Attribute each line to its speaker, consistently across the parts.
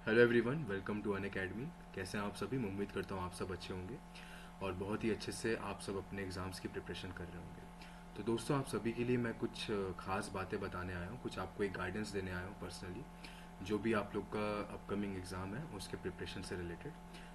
Speaker 1: Hello everyone, welcome to Unacademy. कैसे हैं आप सभी? मैं उम्मीद करता हूँ आप सब अच्छे होंगे और बहुत ही अच्छे से आप सब अपने एग्ज़ाम्स की प्रिपरेशन कर रहे होंगे। तो दोस्तों, आप सभी के लिए मैं कुछ खास बातें बताने आया हूँ, कुछ आपको एक गाइडेंस देने आया हूँ पर्सनली, जो भी आप लोग का अपकमिंग एग्ज़ाम है उसके प्रिपरेशन से रिलेटेड।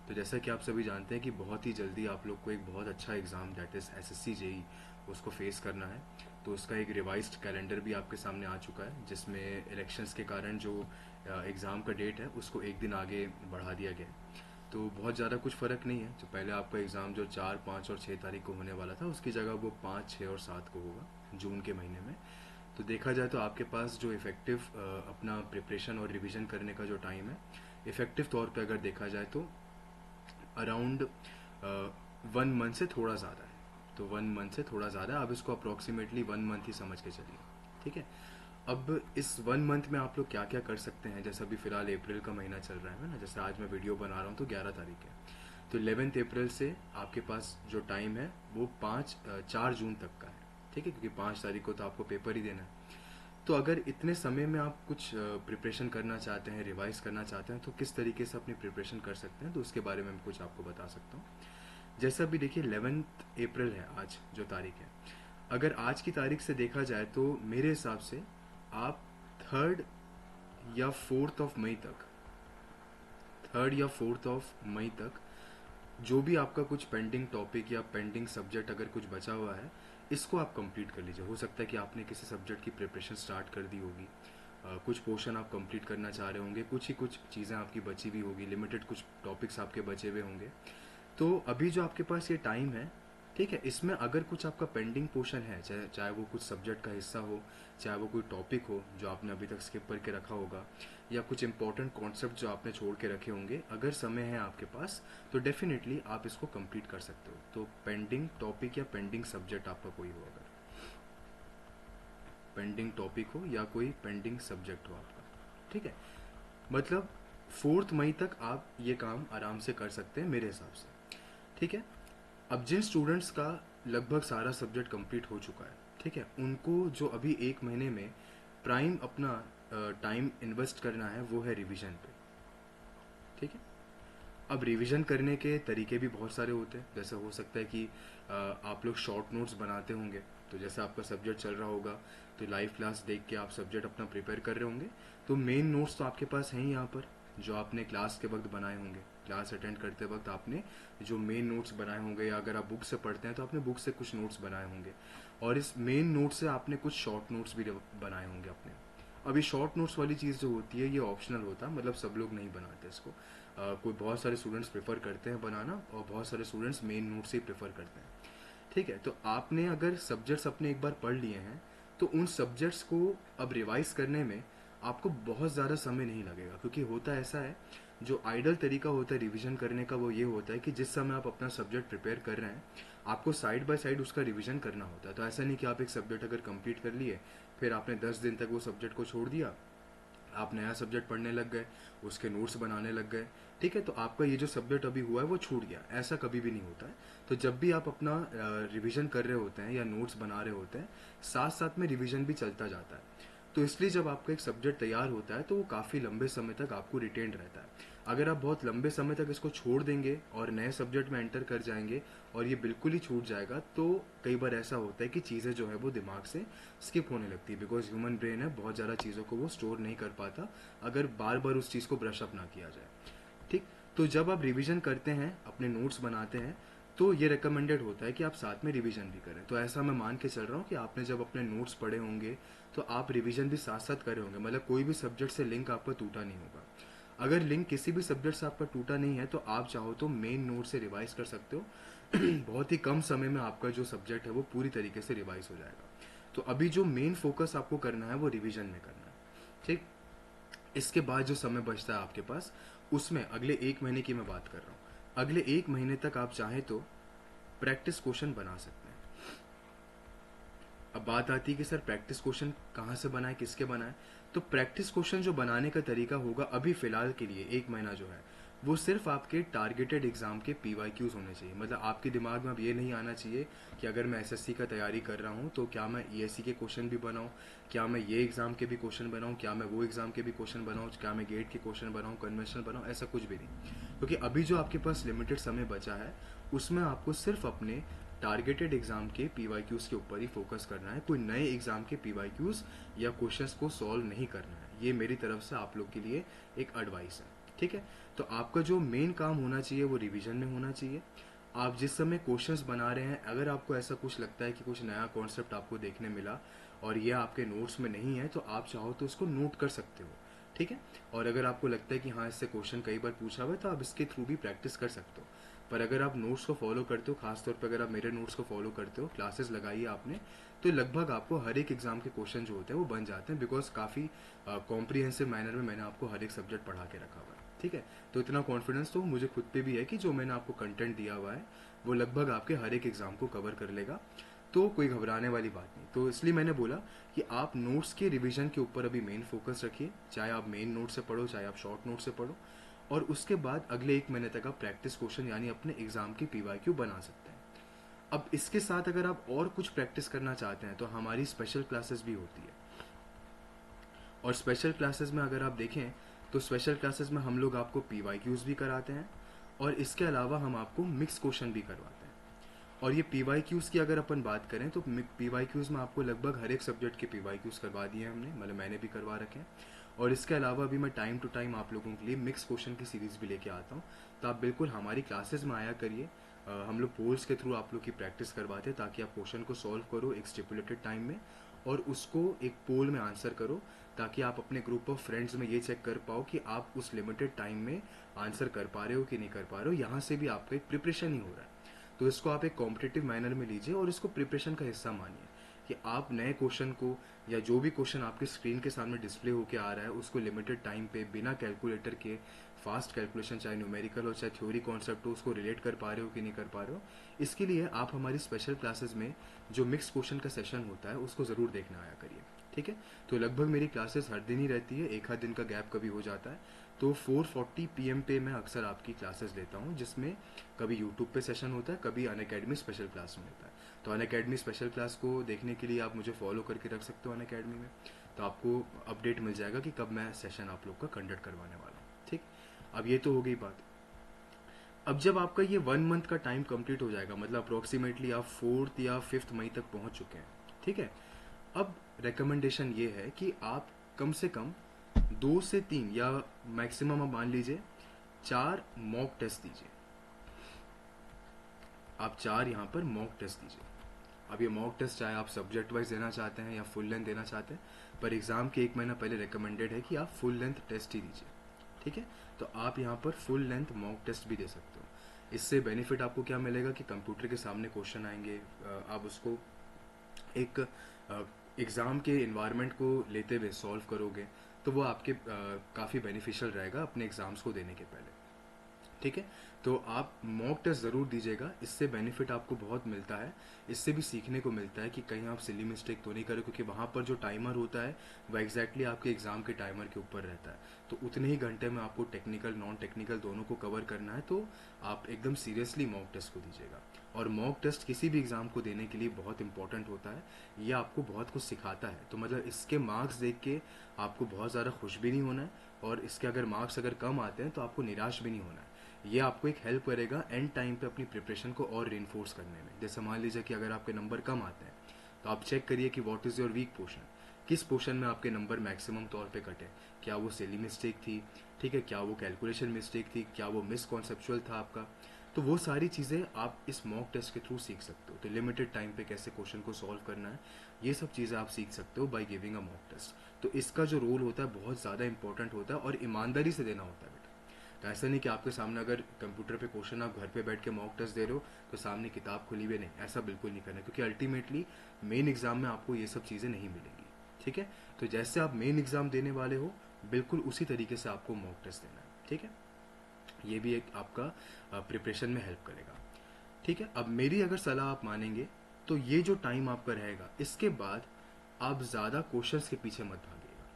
Speaker 1: तो जैसा कि आप सभी जानते हैं कि बहुत ही जल्दी आप लोग को एक बहुत अच्छा exam that is SSC JE उसको फेस करना है। तो उसका एक रिवाइज्ड कैलेंडर भी आपके सामने आ चुका है, जिसमें इलेक्शंस के कारण जो एग्ज़ाम का डेट है उसको एक दिन आगे बढ़ा दिया गया है। तो बहुत ज़्यादा कुछ फ़र्क नहीं है। जो पहले आपका एग्ज़ाम जो 4, 5 और 6 तारीख को होने वाला था, उसकी जगह वो 5, 6 और 7 को होगा जून के महीने में। तो देखा जाए तो आपके पास जो इफ़ेक्टिव अपना प्रिपरेशन और रिवीजन करने का जो टाइम है, इफ़ेक्टिव तौर पे अगर देखा जाए तो अराउंड 1 मंथ से थोड़ा ज़्यादा है। तो 1 मंथ से थोड़ा ज़्यादा, आप इसको अप्रॉक्सीमेटली 1 मंथ ही समझ के चलिए। ठीक है। अब इस 1 मंथ में आप लोग क्या क्या कर सकते हैं? जैसे अभी फ़िलहाल अप्रैल का महीना चल रहा है ना, जैसे आज मैं वीडियो बना रहा हूँ तो 11 तारीख है। तो 11 अप्रैल से आपके पास जो टाइम है वो 4 जून तक का है। ठीक है, क्योंकि 5 तारीख को तो आपको पेपर ही देना है। तो अगर इतने समय में आप कुछ प्रिपरेशन करना चाहते हैं, रिवाइज करना चाहते हैं, तो किस तरीके से अपनी प्रिपरेशन कर सकते हैं, तो उसके बारे में मैं कुछ आपको बता सकता हूँ। जैसा अभी देखिए 11 अप्रैल है आज जो तारीख है। अगर आज की तारीख से देखा जाए तो मेरे हिसाब से आप 3 या 4 मई तक जो भी आपका कुछ पेंडिंग टॉपिक या पेंडिंग सब्जेक्ट अगर कुछ बचा हुआ है, इसको आप कंप्लीट कर लीजिए। हो सकता है कि आपने किसी सब्जेक्ट की प्रिपरेशन स्टार्ट कर दी होगी, कुछ पोर्शन आप कंप्लीट करना चाह रहे होंगे, कुछ चीज़ें आपकी बची हुई होगी, लिमिटेड कुछ टॉपिक्स आपके बचे हुए होंगे। तो अभी जो आपके पास ये टाइम है, ठीक है, इसमें अगर कुछ आपका पेंडिंग पोर्शन है, चाहे चाहे वो कुछ सब्जेक्ट का हिस्सा हो, चाहे वो कोई टॉपिक हो जो आपने अभी तक स्किप करके रखा होगा, या कुछ इंपॉर्टेंट कॉन्सेप्ट जो आपने छोड़ के रखे होंगे, अगर समय है आपके पास तो डेफिनेटली आप इसको कंप्लीट कर सकते हो। तो पेंडिंग टॉपिक या पेंडिंग सब्जेक्ट आपका कोई हो, अगर पेंडिंग टॉपिक हो या कोई पेंडिंग सब्जेक्ट हो आपका, ठीक है, मतलब 4 मई तक आप ये काम आराम से कर सकते हैं मेरे हिसाब से। ठीक है। अब जिन स्टूडेंट्स का लगभग सारा सब्जेक्ट कंप्लीट हो चुका है, ठीक है, उनको जो अभी एक महीने में प्राइम अपना टाइम इन्वेस्ट करना है वो है रिवीजन पे। ठीक है। अब रिवीजन करने के तरीके भी बहुत सारे होते हैं। जैसे हो सकता है कि आप लोग शॉर्ट नोट्स बनाते होंगे। तो जैसे आपका सब्जेक्ट चल रहा होगा तो लाइव क्लास देख के आप सब्जेक्ट अपना प्रिपेयर कर रहे होंगे, तो मेन नोट्स तो आपके पास हैं ही यहाँ पर, जो आपने क्लास के वक्त बनाए होंगे। क्लास अटेंड करते वक्त आपने जो मेन नोट्स बनाए होंगे, या अगर आप बुक से पढ़ते हैं तो आपने बुक से कुछ नोट्स बनाए होंगे, और इस मेन नोट से आपने कुछ शॉर्ट नोट्स भी बनाए होंगे अपने। अब ये शॉर्ट नोट्स वाली चीज़ जो होती है ये ऑप्शनल होता है, मतलब सब लोग नहीं बनाते इसको। कोई बहुत सारे स्टूडेंट्स प्रेफर करते हैं बनाना, और बहुत सारे स्टूडेंट्स मेन नोट से ही प्रेफर करते हैं। ठीक है। तो आपने अगर सब्जेक्ट्स अपने एक बार पढ़ लिए हैं तो उन सब्जेक्ट्स को अब रिवाइज करने में आपको बहुत ज़्यादा समय नहीं लगेगा, क्योंकि होता ऐसा है, जो आइडल तरीका होता है रिवीजन करने का वो ये होता है कि जिस समय आप अपना सब्जेक्ट प्रिपेयर कर रहे हैं, आपको साइड बाय साइड उसका रिवीजन करना होता है। तो ऐसा नहीं कि आप एक सब्जेक्ट अगर कंप्लीट कर लिए, फिर आपने 10 दिन तक वो सब्जेक्ट को छोड़ दिया, आप नया सब्जेक्ट पढ़ने लग गए, उसके नोट्स बनाने लग गए, ठीक है, तो आपका ये जो सब्जेक्ट अभी हुआ है वो छूट गया। ऐसा कभी भी नहीं होता है। तो जब भी आप अपना रिवीजन कर रहे होते हैं या नोट्स बना रहे होते हैं, साथ साथ में रिवीजन भी चलता जाता है। तो इसलिए जब आपका एक सब्जेक्ट तैयार होता है तो वो काफ़ी लंबे समय तक आपको रिटेन्ड रहता है। अगर आप बहुत लंबे समय तक इसको छोड़ देंगे और नए सब्जेक्ट में एंटर कर जाएंगे और ये बिल्कुल ही छूट जाएगा, तो कई बार ऐसा होता है कि चीज़ें जो है वो दिमाग से स्किप होने लगती है, बिकॉज ह्यूमन ब्रेन है, बहुत ज़्यादा चीज़ों को वो स्टोर नहीं कर पाता अगर बार बार उस चीज़ को ब्रश अप ना किया जाए। ठीक। तो जब आप रिवीजन करते हैं, अपने नोट्स बनाते हैं, तो ये रिकमेंडेड होता है कि आप साथ में रिवीजन भी करें। तो ऐसा मैं मान के चल रहा हूँ कि आपने जब अपने नोट्स पढ़े होंगे तो आप रिवीजन भी साथ साथ करे होंगे, मतलब कोई भी सब्जेक्ट से लिंक आपका टूटा नहीं होगा। अगर लिंक किसी भी सब्जेक्ट से आपका टूटा नहीं है तो आप चाहो तो मेन नोट से रिवाइज कर सकते हो। बहुत ही कम समय में आपका जो सब्जेक्ट है वो पूरी तरीके से रिवाइज हो जाएगा। तो अभी जो मेन फोकस आपको करना है वो रिवीजन में करना है। ठीक। इसके बाद जो समय बचता है आपके पास, उसमें अगले एक महीने की मैं बात कर रहा हूँ, अगले एक महीने तक आप चाहें तो प्रैक्टिस क्वेश्चन बना सकते हैं। अब बात आती है कि सर प्रैक्टिस क्वेश्चन कहाँ से बनाए, किसके बनाए? तो प्रैक्टिस क्वेश्चन जो बनाने का तरीका होगा अभी फ़िलहाल के लिए एक महीना जो है, वो सिर्फ आपके टारगेटेड एग्ज़ाम के PYQs होने चाहिए। मतलब आपके दिमाग में अब ये नहीं आना चाहिए कि अगर मैं SSC का तैयारी कर रहा हूँ तो क्या मैं ESC के क्वेश्चन भी बनाऊँ, क्या मैं ये एग्ज़ाम के भी क्वेश्चन बनाऊँ, क्या मैं वो एग्ज़ाम के भी क्वेश्चन बनाऊँ, क्या मैं गेट के क्वेश्चन बनाऊँ, कन्वेंशनल बनाऊँ, ऐसा कुछ भी नहीं। क्योंकि अभी जो आपके पास लिमिटेड समय बचा है उसमें आपको सिर्फ अपने टारगेटेड एग्ज़ाम के PYQs के ऊपर ही फोकस करना है। कोई नए एग्ज़ाम के PYQs या क्वेश्चंस को सॉल्व नहीं करना है। ये मेरी तरफ से आप लोग के लिए एक एडवाइस है, ठीक है। तो आपका जो मेन काम होना चाहिए वो रिवीजन में होना चाहिए। आप जिस समय क्वेश्चंस बना रहे हैं, अगर आपको ऐसा कुछ लगता है कि कुछ नया कॉन्सेप्ट आपको देखने मिला और ये आपके नोट्स में नहीं है, तो आप चाहो तो उसको नोट कर सकते हो, ठीक है। और अगर आपको लगता है कि हाँ इससे क्वेश्चन कई बार पूछा हुआ है, तो आप इसके थ्रू भी प्रैक्टिस कर सकते हो। पर अगर आप नोट्स को फॉलो करते हो, खासतौर पर अगर आप मेरे नोट्स को फॉलो करते हो, क्लासेस लगाई है आपने, तो लगभग आपको हर एक एग्जाम के क्वेश्चन जो होते हैं वो बन जाते हैं, बिकॉज काफ़ी कॉम्प्रिहेंसिव मैनर में मैंने आपको हर एक सब्जेक्ट पढ़ा के रखा हुआ है, ठीक है। तो इतना कॉन्फिडेंस तो मुझे खुद पे भी है कि जो मैंने आपको कंटेंट दिया हुआ है वो लगभग आपके हर एक एग्जाम को कवर कर लेगा। तो कोई घबराने वाली बात नहीं। तो इसलिए मैंने बोला कि आप नोट्स के रिवीजन के ऊपर अभी मेन फोकस रखिए, चाहे आप मेन नोट से पढ़ो चाहे आप शॉर्ट नोट से पढ़ो, और उसके बाद अगले 1 महीने तक आप प्रैक्टिस क्वेश्चन यानी अपने एग्जाम की PYQ बना सकते हैं। अब इसके साथ अगर आप और कुछ प्रैक्टिस करना चाहते हैं तो हमारी स्पेशल क्लासेस भी होती है। और स्पेशल क्लासेस में अगर आप देखें तो स्पेशल क्लासेस में हम लोग आपको PYQs भी कराते हैं और इसके अलावा हम आपको मिक्स क्वेश्चन भी करवाते हैं। और ये PYQs की अगर अपन बात करें तो PYQs में आपको लगभग हर एक सब्जेक्ट के PYQs करवा दिए हैं हमने, मतलब मैंने भी करवा रखे हैं। और इसके अलावा भी मैं टाइम टू टाइम आप लोगों के लिए मिक्स क्वेश्चन की सीरीज़ भी लेके आता हूँ। तो आप बिल्कुल हमारी क्लासेस में आया करिए। हम लोग पोल्स के थ्रू आप लोग की प्रैक्टिस करवाते हैं ताकि आप क्वेश्चन को सॉल्व करो एक स्टिपुलेटेड टाइम में और उसको एक पोल में आंसर करो, ताकि आप अपने ग्रुप ऑफ फ्रेंड्स में ये चेक कर पाओ कि आप उस लिमिटेड टाइम में आंसर कर पा रहे हो कि नहीं कर पा रहे हो। यहाँ से भी आपका एक प्रिपरेशन ही हो रहा है। तो इसको आप एक कॉम्पिटिटिव मैनर में लीजिए और इसको प्रिपरेशन का हिस्सा मानिए कि आप नए क्वेश्चन को या जो भी क्वेश्चन आपके स्क्रीन के सामने डिस्प्ले होकर आ रहा है उसको लिमिटेड टाइम पे बिना कैलकुलेटर के फास्ट कैलकुलेशन, चाहे न्यूमेरिकल हो चाहे थ्योरी कॉन्सेप्ट हो, उसको रिलेट कर पा रहे हो कि नहीं कर पा रहे हो। इसके लिए आप हमारी स्पेशल क्लासेस में जो मिक्स क्वेश्चन का सेशन होता है उसको ज़रूर देखना आया करिए, ठीक है। तो लगभग मेरी क्लासेस हर दिन ही रहती है, एक आध दिन का गैप कभी हो जाता है। तो 4:40 PM पे मैं अक्सर आपकी क्लासेस लेता हूँ, जिसमें कभी यूट्यूब पे सेशन होता है, कभी अनअकैडमी स्पेशल क्लास में होता है। तो अनअकैडमी स्पेशल क्लास को देखने के लिए आप मुझे फॉलो करके रख सकते हो अनअकैडमी में, तो आपको अपडेट मिल जाएगा कि कब मैं सेशन आप लोग का कंडक्ट करवाने वाला हूँ, ठीक। अब ये तो हो गई बात। अब जब आपका ये 1 मंथ का टाइम कंप्लीट हो जाएगा, मतलब अप्रोक्सीमेटली आप 4 या 5 मई तक पहुंच चुके हैं, ठीक है। अब रिकमेंडेशन ये है कि आप कम से कम 2 से 3 या मैक्सिमम आप मान लीजिए 4 मॉक टेस्ट दीजिए। आप 4 यहाँ पर मॉक टेस्ट दीजिए। अब ये मॉक टेस्ट चाहे आप सब्जेक्ट वाइज देना चाहते हैं या फुल लेंथ देना चाहते हैं, पर एग्ज़ाम के 1 महीना पहले रिकमेंडेड है कि आप फुल लेंथ टेस्ट ही दीजिए, ठीक है। तो आप यहाँ पर फुल लेंथ मॉक टेस्ट भी दे सकते हो। इससे बेनिफिट आपको क्या मिलेगा कि कंप्यूटर के सामने क्वेश्चन आएंगे, आप उसको एक एग्ज़ाम के इन्वायरमेंट को लेते हुए सॉल्व करोगे, तो वो आपके काफ़ी बेनिफिशियल रहेगा अपने एग्ज़ाम्स को देने के पहले, ठीक है। तो आप मॉक टेस्ट ज़रूर दीजिएगा, इससे बेनिफिट आपको बहुत मिलता है। इससे भी सीखने को मिलता है कि कहीं आप सिली मिस्टेक तो नहीं करो, क्योंकि वहाँ पर जो टाइमर होता है वो एग्जैक्टली आपके एग्ज़ाम के टाइमर के ऊपर रहता है। तो उतने ही घंटे में आपको टेक्निकल नॉन टेक्निकल दोनों को कवर करना है, तो आप एकदम सीरियसली मॉक टेस्ट को दीजिएगा। और मॉक टेस्ट किसी भी एग्ज़ाम को देने के लिए बहुत इंपॉर्टेंट होता है, ये आपको बहुत कुछ सिखाता है। तो मतलब इसके मार्क्स देख के आपको बहुत ज़्यादा खुश भी नहीं होना है, और इसके अगर मार्क्स अगर कम आते हैं तो आपको निराश भी नहीं होना है। ये आपको एक हेल्प करेगा एंड टाइम पे अपनी प्रिपरेशन को और रिइंफोर्स करने में। जैसे मान लीजिए कि अगर आपके नंबर कम आते हैं तो आप चेक करिए कि what is your weak portion, किस पोर्शन में आपके नंबर मैक्सिमम तौर पे कटे। क्या वो सिली मिस्टेक थी, ठीक है, क्या वो कैलकुलेशन मिस्टेक थी, क्या वो मिसकॉन्सेप्चुअल था आपका। तो वो सारी चीज़ें आप इस मॉक टेस्ट के थ्रू सीख सकते हो। तो लिमिटेड टाइम पे कैसे क्वेश्चन को सॉल्व करना है, ये सब चीज़ें आप सीख सकते हो by giving a mock test. तो इसका जो रोल होता है बहुत ज़्यादा इंपॉर्टेंट होता है और ईमानदारी से देना होता है बेटा। तो ऐसा नहीं कि आपके सामने अगर कंप्यूटर पे क्वेश्चन आप घर पे बैठ के मॉक टेस्ट दे रहे हो तो सामने किताब खुली हुई, नहीं, ऐसा बिल्कुल नहीं करना, क्योंकि अल्टीमेटली मेन एग्जाम में आपको ये सब चीज़ें नहीं मिलेंगी, ठीक है। तो जैसे आप मेन एग्जाम देने वाले हो बिल्कुल उसी तरीके से आपको मॉक टेस्ट देना है, ठीक है। ये भी एक आपका प्रिपरेशन में हेल्प करेगा, ठीक है। अब मेरी अगर सलाह आप मानेंगे तो ये जो टाइम आपका रहेगा इसके बाद आप ज़्यादा क्वेश्चंस के पीछे मत भागिएगा,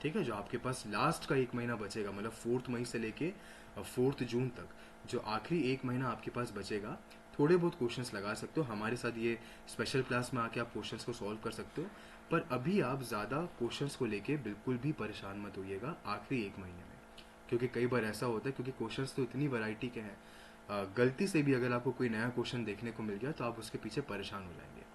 Speaker 1: ठीक है, जो आपके पास लास्ट का एक महीना बचेगा, मतलब 4 मई से लेके 4 जून तक जो आखिरी एक महीना आपके पास बचेगा, थोड़े बहुत क्वेश्चंस लगा सकते हो हमारे साथ, ये स्पेशल क्लास में आके आप क्वेश्चंस को सॉल्व कर सकते हो। पर अभी आप ज़्यादा क्वेश्चंस को लेके बिल्कुल भी परेशान मत होइएगा आखिरी एक महीने में, क्योंकि कई बार ऐसा होता है, क्योंकि क्वेश्चंस तो इतनी वैरायटी के हैं, गलती से भी अगर आपको कोई नया क्वेश्चन देखने को मिल गया तो आप उसके पीछे परेशान हो जाएंगे।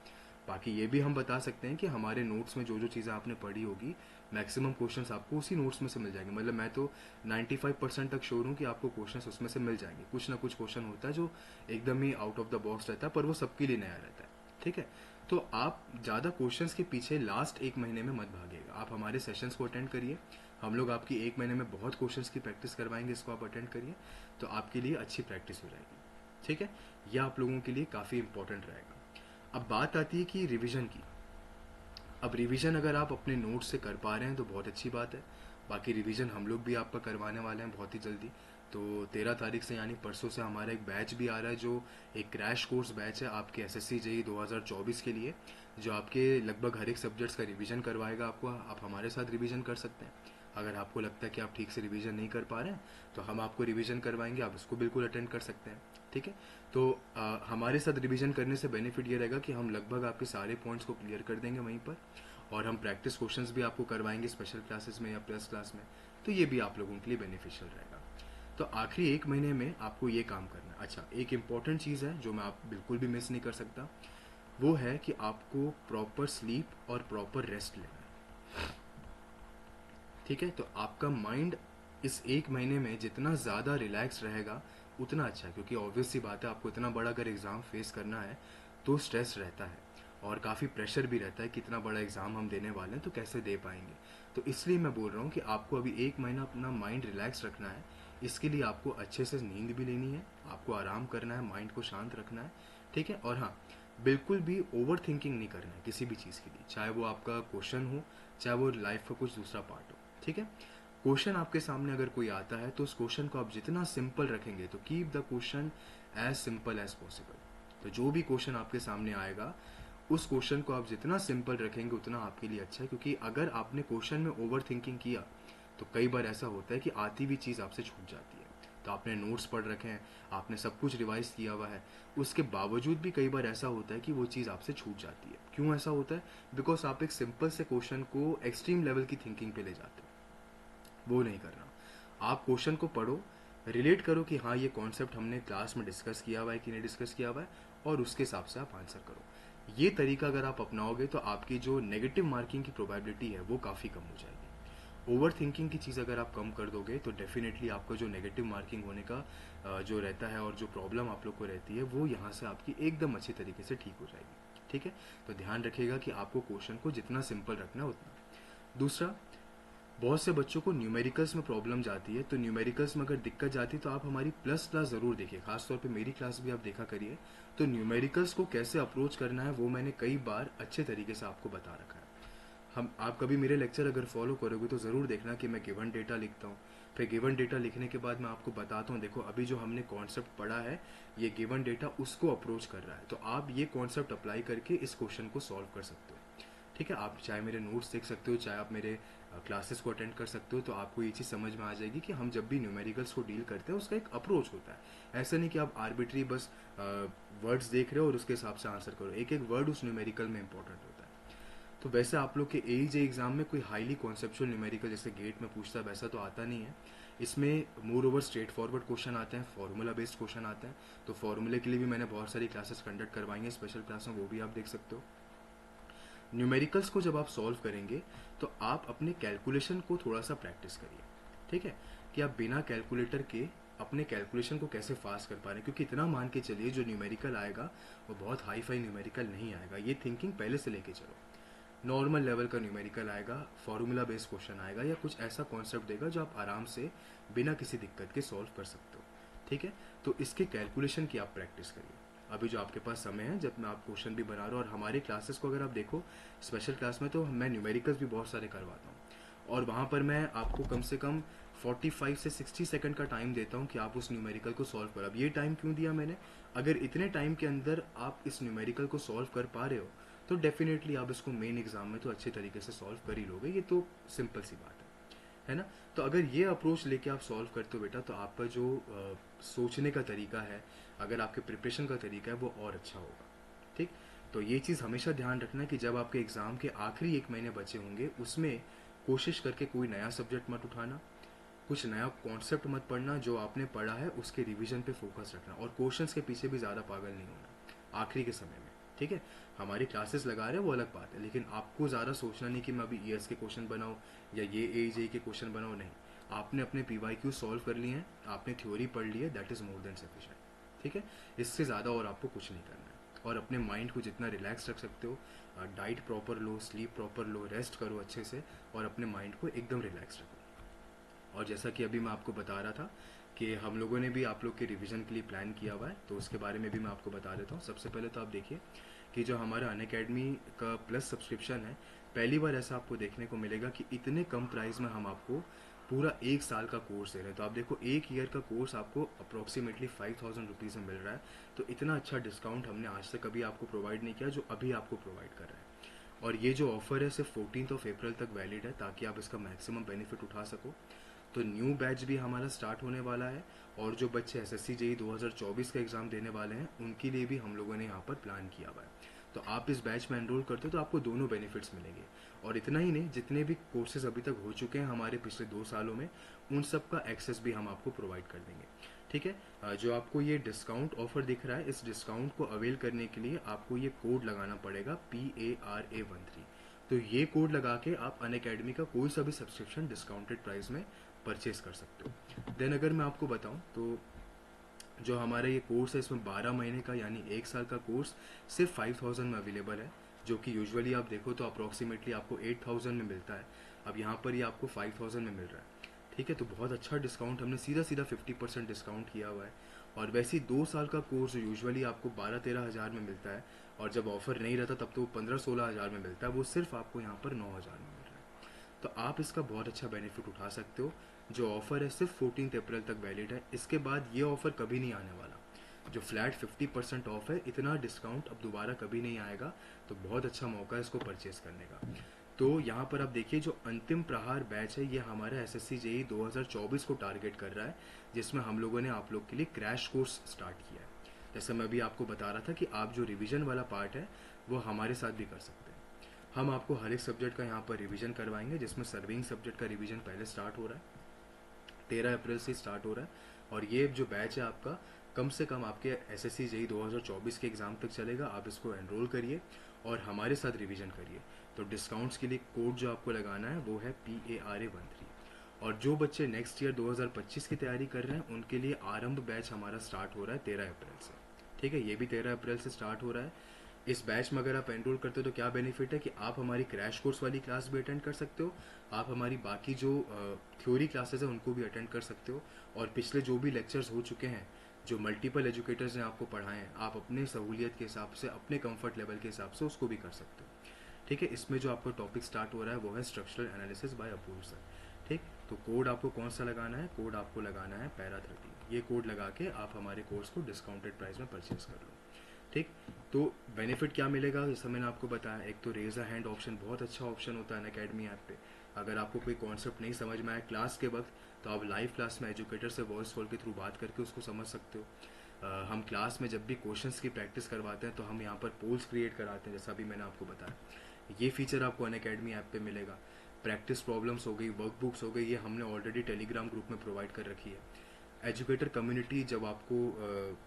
Speaker 1: बाकी ये भी हम बता सकते हैं कि हमारे नोट्स में जो जो चीज़ें आपने पढ़ी होगी, मैक्सिमम क्वेश्चंस आपको उसी नोट्स में से मिल जाएंगे। मतलब मैं तो 95% तक श्योर हूँ कि आपको क्वेश्चंस उसमें से मिल जाएंगे। कुछ ना कुछ क्वेश्चन होता है जो एकदम ही आउट ऑफ द बॉक्स रहता है, पर वो सबके लिए नया रहता है। ठीक है, तो आप ज़्यादा क्वेश्चंस के पीछे लास्ट एक महीने में मत भागिएगा, आप हमारे सेशंस को अटेंड करिए। हम लोग आपकी एक महीने में बहुत क्वेश्चंस की प्रैक्टिस करवाएंगे, इसको आप अटेंड करिए तो आपके लिए अच्छी प्रैक्टिस हो जाएगी। ठीक है, यह आप लोगों के लिए काफ़ी इंपॉर्टेंट रहेगा। अब बात आती है कि रिवीजन की। अब रिवीजन अगर आप अपने नोट्स से कर पा रहे हैं तो बहुत अच्छी बात है। बाकी रिवीजन हम लोग भी आपका करवाने वाले हैं बहुत ही जल्दी। तो 13 तारीख से यानी परसों से हमारा एक बैच भी आ रहा है, जो एक क्रैश कोर्स बैच है आपके एसएससी जेईई 2024 के लिए, जो आपके लगभग हर एक सब्जेक्ट्स का रिवीजन करवाएगा आपको। आप हमारे साथ रिवीजन कर सकते हैं। अगर आपको लगता है कि आप ठीक से रिवीजन नहीं कर पा रहे हैं तो हम आपको रिवीजन करवाएंगे, आप उसको बिल्कुल अटेंड कर सकते हैं। ठीक है, तो हमारे साथ रिवीजन करने से बेनिफिट ये रहेगा कि हम लगभग आपके सारे पॉइंट्स को क्लियर कर देंगे वहीं पर, और हम प्रैक्टिस क्वेश्चंस भी आपको करवाएंगे स्पेशल क्लासेस में या प्लस क्लास में। तो ये भी आप लोगों के लिए बेनिफिशियल रहेगा। तो आखिरी एक महीने में आपको ये काम करना है। अच्छा, एक इम्पॉर्टेंट चीज़ है जो मैं आप बिल्कुल भी मिस नहीं कर सकता, वो है कि आपको प्रॉपर स्लीप और प्रॉपर रेस्ट लेना है। ठीक है, तो आपका माइंड इस एक महीने में जितना ज़्यादा रिलैक्स रहेगा उतना अच्छा है, क्योंकि ऑब्वियस सी बात है, आपको इतना बड़ा अगर एग्ज़ाम फेस करना है तो स्ट्रेस रहता है और काफ़ी प्रेशर भी रहता है कि इतना बड़ा एग्ज़ाम हम देने वाले हैं तो कैसे दे पाएंगे। तो इसलिए मैं बोल रहा हूँ कि आपको अभी एक महीना अपना माइंड रिलैक्स रखना है। इसके लिए आपको अच्छे से नींद भी लेनी है, आपको आराम करना है, माइंड को शांत रखना है। ठीक है, और हाँ, बिल्कुल भी ओवर थिंकिंग नहीं करना है किसी भी चीज़ के लिए, चाहे वो आपका क्वेश्चन हो, चाहे वो लाइफ का कुछ दूसरा पार्ट हो। ठीक है, क्वेश्चन आपके सामने अगर कोई आता है तो उस क्वेश्चन को आप जितना सिंपल रखेंगे, तो keep the question as simple as possible. तो जो भी क्वेश्चन आपके सामने आएगा उस क्वेश्चन को आप जितना सिंपल रखेंगे उतना आपके लिए अच्छा है, क्योंकि अगर आपने क्वेश्चन में ओवर थिंकिंग किया तो कई बार ऐसा होता है कि आती हुई चीज़ आपसे छूट जाती है। तो आपने नोट्स पढ़ रखे हैं, आपने सब कुछ रिवाइज किया हुआ है, उसके बावजूद भी कई बार ऐसा होता है कि वो चीज़ आपसे छूट जाती है। क्यों ऐसा होता है? बिकॉज आप एक सिंपल से क्वेश्चन को एक्सट्रीम लेवल की थिंकिंग पे ले जाते हो। वो नहीं करना। आप क्वेश्चन को पढ़ो, रिलेट करो कि हाँ ये कॉन्सेप्ट हमने क्लास में डिस्कस किया हुआ है कि नहीं डिस्कस किया हुआ है, और उसके हिसाब से आप आंसर करो। ये तरीका अगर आप अपनाओगे तो आपकी जो नेगेटिव मार्किंग की प्रोबेबिलिटी है वो काफ़ी कम हो जाएगी। ओवर थिंकिंग की चीज़ अगर आप कम कर दोगे तो डेफिनेटली आपका जो नेगेटिव मार्किंग होने का जो रहता है और जो प्रॉब्लम आप लोग को रहती है वो यहाँ से आपकी एकदम अच्छी तरीके से ठीक हो जाएगी। ठीक है, तो ध्यान रखिएगा कि आपको क्वेश्चन को जितना सिंपल रखना है उतना। दूसरा, बहुत से बच्चों को न्यूमेरिकल्स में प्रॉब्लम जाती है, तो न्यूमेरिकल्स में अगर दिक्कत जाती है तो आप हमारी प्लस क्लास ज़रूर देखिए, खासतौर पे मेरी क्लास भी आप देखा करिए। तो न्यूमेरिकल्स को कैसे अप्रोच करना है वो मैंने कई बार अच्छे तरीके से आपको बता रखा है। आप कभी मेरे लेक्चर अगर फॉलो करोगे तो ज़रूर देखना कि मैं गिवन डेटा लिखता हूँ, फिर गिवन डेटा लिखने के बाद मैं आपको बताता हूँ देखो अभी जो हमने कॉन्सेप्ट पढ़ा है ये गिवन डेटा उसको अप्रोच कर रहा है, तो आप ये कॉन्सेप्ट अप्लाई करके इस क्वेश्चन को सॉल्व कर सकते हो। ठीक है, आप चाहे मेरे नोट्स देख सकते हो, चाहे आप मेरे क्लासेस को अटेंड कर सकते हो, तो आपको ये चीज़ समझ में आ जाएगी कि हम जब भी न्यूमेरिकल्स को डील करते हैं उसका एक अप्रोच होता है। ऐसा नहीं कि आप आर्बिट्री बस वर्ड्स देख रहे हो और उसके हिसाब से आंसर करो, एक एक वर्ड उस न्यूमेरिकल में इंपॉर्टेंट होता है। तो वैसे आप लोग के एजे एग्जाम में कोई हाईली कॉन्सेप्चुअल न्यूमेरिकल जैसे गेट में पूछता है वैसा तो आता नहीं है। इसमें more over straight forward question आते हैं, फॉर्मूला बेस्ड क्वेश्चन आते हैं। तो फॉर्मूले के लिए भी मैंने बहुत सारी क्लासेस कंडक्ट करवाई हैं स्पेशल क्लास में, वो भी आप देख सकते हो। न्यूमेरिकल्स को जब आप सॉल्व करेंगे तो आप अपने कैलकुलेशन को थोड़ा सा प्रैक्टिस करिए। ठीक है, कि आप बिना कैलकुलेटर के अपने कैलकुलेशन को कैसे फास्ट कर पा रहे हैं, क्योंकि इतना मान के चलिए जो न्यूमेरिकल आएगा वो बहुत हाई फाई न्यूमेरिकल नहीं आएगा। ये थिंकिंग पहले से लेके चलो, नॉर्मल लेवल का न्यूमेरिकल आएगा, फॉर्मूला बेस्ड क्वेश्चन आएगा, या कुछ ऐसा कॉन्सेप्ट देगा जो आप आराम से बिना किसी दिक्कत के सॉल्व कर सकते हो। ठीक है, तो इसके कैलकुलेशन की आप प्रैक्टिस करिए। अभी जो आपके पास समय है जब मैं आप क्वेश्चन भी बना रहा हूँ, और हमारे क्लासेस को अगर आप देखो स्पेशल क्लास में तो मैं न्यूमेरिकल्स भी बहुत सारे करवाता हूँ, और वहाँ पर मैं आपको कम से कम 45 से 60 सेकंड का टाइम देता हूँ कि आप उस न्यूमेरिकल को सॉल्व करो। अब ये टाइम क्यों दिया मैंने? अगर इतने टाइम के अंदर आप इस न्यूमेरिकल को सॉल्व कर पा रहे हो तो डेफिनेटली आप इसको मेन एग्जाम में तो अच्छे तरीके से सॉल्व कर ही लोगे, ये तो सिंपल सी बात है। है ना। तो अगर ये अप्रोच लेके आप सॉल्व करते हो बेटा, तो आपका जो सोचने का तरीका है, अगर आपके प्रिपरेशन का तरीका है, वो और अच्छा होगा। ठीक। तो ये चीज़ हमेशा ध्यान रखना कि जब आपके एग्ज़ाम के आखिरी 1 महीने बचे होंगे, उसमें कोशिश करके कोई नया सब्जेक्ट मत उठाना, कुछ नया कॉन्सेप्ट मत पढ़ना, जो आपने पढ़ा है उसके रिवीजन पे फोकस रखना, और क्वेश्चंस के पीछे भी ज़्यादा पागल नहीं होना आखिरी के समय में। ठीक है। हमारी क्लासेस लगा रहे हैं वो अलग बात है, लेकिन आपको ज़्यादा सोचना नहीं कि मैं अभी ईयर्स के क्वेश्चन बनाऊँ या ये AJ के क्वेश्चन बनाऊँ, नहीं। आपने अपने PYQ सॉल्व कर लिए हैं, आपने थ्योरी पढ़ ली है, that is more than sufficient. ठीक है। इससे ज़्यादा और आपको कुछ नहीं करना है। और अपने माइंड को जितना रिलैक्स रख सकते हो, डाइट प्रॉपर लो, स्लीप प्रॉपर लो, रेस्ट करो अच्छे से, और अपने माइंड को एकदम रिलैक्स रखो। और जैसा कि अभी मैं आपको बता रहा था कि हम लोगों ने भी आप लोग के रिवीजन के लिए प्लान किया हुआ है, तो उसके बारे में भी मैं आपको बता देता हूँ। सबसे पहले तो आप देखिए कि जो हमारा अनअकैडमी का प्लस सब्सक्रिप्शन है, पहली बार ऐसा आपको देखने को मिलेगा कि इतने कम प्राइस में हम आपको पूरा 1 साल का कोर्स दे रहे हैं। तो आप देखो, 1 ईयर का कोर्स आपको अप्रोक्सीमेटली 5000 रुपीज़ में मिल रहा है। तो इतना अच्छा डिस्काउंट हमने आज तक कभी आपको प्रोवाइड नहीं किया, जो अभी आपको प्रोवाइड कर रहे हैं। और ये जो ऑफर है सिर्फ 14 अप्रैल तक वैलिड है, ताकि आप इसका मैक्सिमम बेनिफिट उठा सको। तो न्यू बैच भी हमारा स्टार्ट होने वाला है, और जो बच्चे SSC JEE 2024 का एग्ज़ाम देने वाले हैं, उनके लिए भी हम लोगों ने यहाँ पर प्लान किया हुआ है। तो आप इस बैच में एनरोल करते हो तो आपको दोनों बेनिफिट्स मिलेंगे। और इतना ही नहीं, जितने भी कोर्सेज अभी तक हो चुके हैं हमारे पिछले 2 सालों में, उन सब का एक्सेस भी हम आपको प्रोवाइड कर देंगे। ठीक है। जो आपको ये डिस्काउंट ऑफर दिख रहा है, इस डिस्काउंट को अवेल करने के लिए आपको ये कोड लगाना पड़ेगा, PARA13। तो ये कोड लगा के आप अनअकैडमी का कोई सा भी सब्सक्रिप्शन डिस्काउंटेड प्राइस में परचेज कर सकते हो। देन अगर मैं आपको बताऊं, तो जो हमारा ये कोर्स है, इसमें 12 महीने का यानी 1 साल का कोर्स सिर्फ 5000 में अवेलेबल है, जो कि यूजुअली आप देखो तो अप्रोक्सीमेटली आपको 8000 में मिलता है। अब यहाँ पर ये आपको 5000 में मिल रहा है। ठीक है। तो बहुत अच्छा डिस्काउंट, हमने सीधा सीधा 50% डिस्काउंट किया हुआ है। और वैसे ही 2 साल का कोर्स यूजुअली आपको 12-13 हज़ार में मिलता है, और जब ऑफर नहीं रहता तब तो वो 15-16 हज़ार में मिलता है, वो सिर्फ आपको यहाँ पर 9 हज़ार में मिल रहा है। तो आप इसका बहुत अच्छा बेनिफिट उठा सकते हो। जो ऑफर है सिर्फ 14 अप्रैल तक वैलिड है, इसके बाद ये ऑफर कभी नहीं आने वाला। जो फ्लैट 50% ऑफ है, इतना डिस्काउंट अब दोबारा कभी नहीं आएगा। तो बहुत अच्छा मौका है इसको परचेस करने का। तो यहाँ पर आप देखिए, जो अंतिम प्रहार बैच है, ये हमारा SSC JEE 2024 को टारगेट कर रहा है, जिसमें हम लोगों ने आप लोग के लिए क्रैश कोर्स स्टार्ट किया है। जैसे मैं अभी आपको बता रहा था कि आप जो रिवीजन वाला पार्ट है, वो हमारे साथ भी कर सकते हैं। हम आपको हर एक सब्जेक्ट का यहाँ पर रिवीजन करवाएंगे, जिसमें सर्विंग सब्जेक्ट का रिवीजन पहले स्टार्ट हो रहा है, 13 अप्रैल से स्टार्ट हो रहा है। और ये जो बैच है आपका, कम से कम आपके SSC JEE 2024 के एग्ज़ाम तक चलेगा। आप इसको एनरोल करिए और हमारे साथ रिवीजन करिए। तो डिस्काउंट्स के लिए कोड जो आपको लगाना है वो है PARA13। और जो बच्चे नेक्स्ट ईयर 2025 की तैयारी कर रहे हैं, उनके लिए आरंभ बैच हमारा स्टार्ट हो रहा है 13 अप्रैल से। ठीक है। ये भी 13 अप्रैल से स्टार्ट हो रहा है। इस बैच में अगर आप एनरोल करते हो तो क्या बेनिफिट है कि आप हमारी क्रैश कोर्स वाली क्लास भी अटेंड कर सकते हो, आप हमारी बाकी जो थ्योरी क्लासेस हैं उनको भी अटेंड कर सकते हो, और पिछले जो भी लेक्चर्स हो चुके हैं, जो मल्टीपल एजुकेटर्स ने आपको पढ़ाए हैं, आप अपने सहूलियत के हिसाब से, अपने कंफर्ट लेवल के हिसाब से उसको भी कर सकते हो। ठीक है। इसमें जो आपका टॉपिक स्टार्ट हो रहा है वो है structural analysis by Apurva sir. ठीक। तो कोड आपको कौन सा लगाना है? कोड आपको लगाना है PARA13। ये कोड लगा के आप हमारे कोर्स को डिस्काउंटेड प्राइस में परचेज कर लो। ठीक। तो बेनिफिट क्या मिलेगा, जैसा मैंने आपको बताया, एक तो रेज अ हैंड ऑप्शन बहुत अच्छा ऑप्शन होता है अनअकैडमी ऐप पे। अगर आपको कोई कॉन्सेप्ट नहीं समझ में आया क्लास के वक्त, तो आप लाइव क्लास में एजुकेटर से वॉइस कॉल के थ्रू बात करके उसको समझ सकते हो। हम क्लास में जब भी क्वेश्चंस की प्रैक्टिस करवाते हैं, तो हम यहाँ पर पोल्स क्रिएट कराते हैं, जैसा भी मैंने आपको बताया। ये फीचर आपको अनअकैडमी ऐप पे मिलेगा। प्रैक्टिस प्रॉब्लम्स हो गई, वर्कबुक्स हो गई, ये हमने ऑलरेडी टेलीग्राम ग्रुप में प्रोवाइड कर रखी है। एजुकेटर कम्युनिटी, जब आपको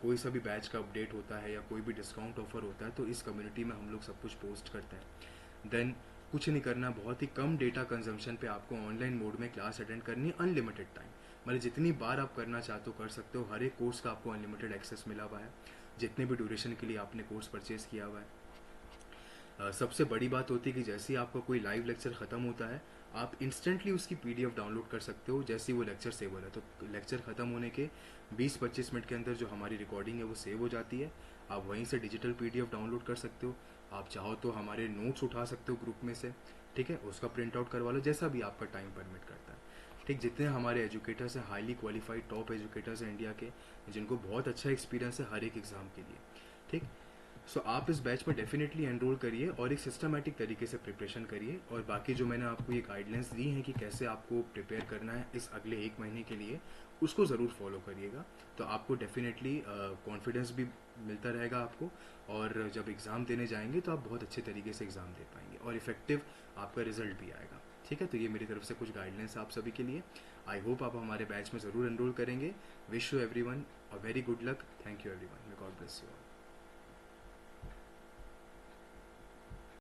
Speaker 1: कोई सा भी बैच का अपडेट होता है या कोई भी डिस्काउंट ऑफर होता है, तो इस कम्युनिटी में हम लोग सब कुछ पोस्ट करते हैं। देन कुछ नहीं करना, बहुत ही कम डेटा कंजम्पशन पे आपको ऑनलाइन मोड में क्लास अटेंड करनी है, अनलिमिटेड टाइम। मतलब जितनी बार आप करना चाहते हो कर सकते हो। हर एक कोर्स का आपको अनलिमिटेड एक्सेस मिला हुआ है, जितने भी ड्यूरेशन के लिए आपने कोर्स परचेज किया हुआ है। सबसे बड़ी बात होती है कि जैसे ही आपका कोई लाइव लेक्चर ख़त्म होता है, आप इंस्टेंटली उसकी PDF डाउनलोड कर सकते हो, जैसे ही वो लेक्चर सेव हो रहा है। तो लेक्चर ख़त्म होने के 20-25 मिनट के अंदर जो हमारी रिकॉर्डिंग है वो सेव हो जाती है। आप वहीं से डिजिटल PDF डाउनलोड कर सकते हो। आप चाहो तो हमारे नोट्स उठा सकते हो ग्रुप में से, ठीक है, उसका प्रिंट आउट करवा लो, जैसा भी आपका टाइम परमिट करता है। ठीक। जितने हमारे एजुकेटर्स हैं, हाईली क्वालिफाइड टॉप एजुकेटर्स हैं इंडिया के, जिनको बहुत अच्छा एक्सपीरियंस है हर एक एग्ज़ाम के लिए। ठीक। सो आप इस बैच में डेफिनेटली एनरोल करिए और एक सिस्टमेटिक तरीके से प्रिपरेशन करिए, और बाकी जो मैंने आपको ये गाइडलाइंस दी हैं कि कैसे आपको प्रिपेयर करना है इस अगले 1 महीने के लिए, उसको ज़रूर फॉलो करिएगा। तो आपको डेफिनेटली कॉन्फिडेंस भी मिलता रहेगा आपको, और जब एग्ज़ाम देने जाएंगे तो आप बहुत अच्छे तरीके से एग्ज़ाम दे पाएंगे और इफेक्टिव आपका रिजल्ट भी आएगा। ठीक है, तो ये मेरी तरफ से कुछ गाइडलाइंस आप सभी के लिए। आई होप आप हमारे बैच में ज़रूर एनरोल करेंगे। Wish you everyone a very good luck. Thank you everyone, may God bless you all.